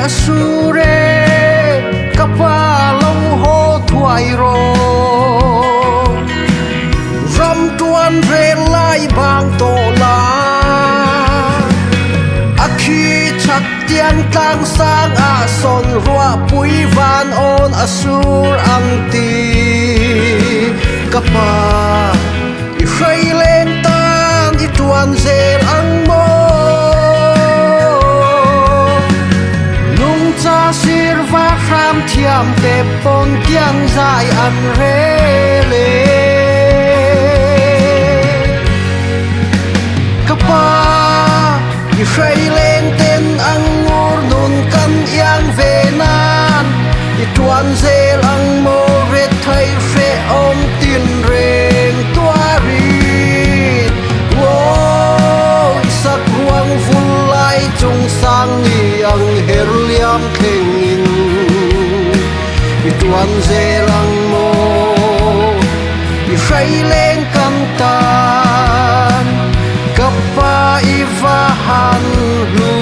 su re kapa lâu hô thoại rồi râm tuan về lại bang tổ la khi chắc tiếng tang sang son rua pui van on asur ang ti kapa i khai lên tan i tuan zel ang mo nung cha sir va kham thiam te pon kiang zai an re le kapa i khai lên tên ang ngur nun kan yang ve nan i tuan zel ang mo ret thai fe om tin reng tua ri wo sak ruang vun lai chung sang ni ang her liam theng in i tuan zel ang mo i khai lên kan tan kapa iva han lu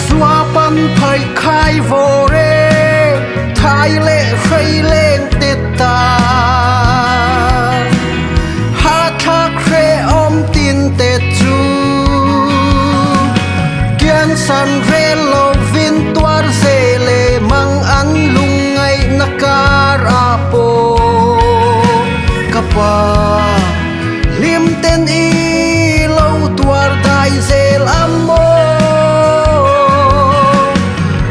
xóa pan phai khai vô re thái lệ khai lên tết ta hát thác khe om tin tết chu kian san re lo vin toar ze le mang an lung ngay nakar apo kapa lim ten i lâu tuar dai zel amo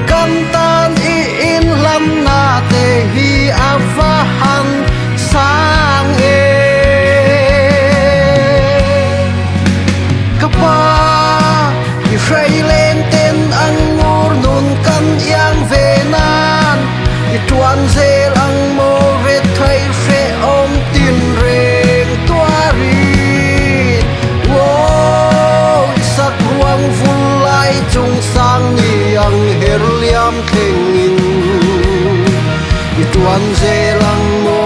kan tan i in lam na te hi avahan sang kapa i khai lên ten ang ngur nun kan yang ve nan i tuan zel ang mo ret thai fe om tin reng tua ri wo sak ruang vun lai chung sang ni ang her liam theng in i tuan zel ang mo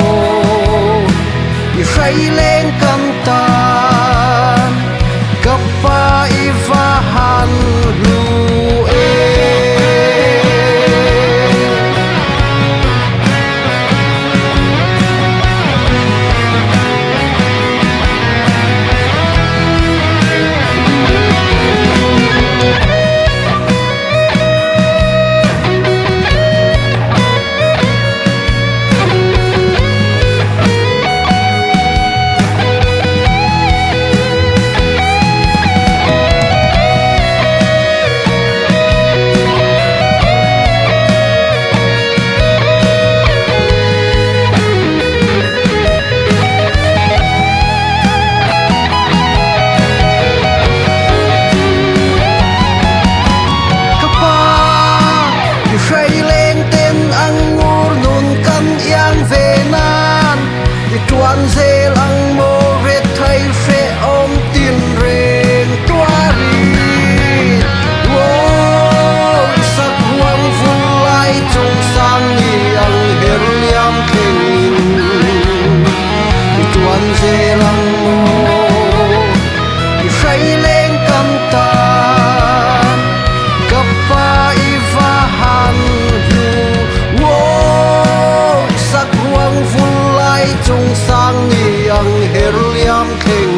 i khai lên kan tan kapa iva han lu tuan zel ang mo ret thai fe om tin reng tua ri wo sak ruang vun lai chung sang ni ang her liam theng in tuan zel ang mo i khai lên kan tan kapa iva han lu wo sak ruang vun chung sang ni ang her liam theng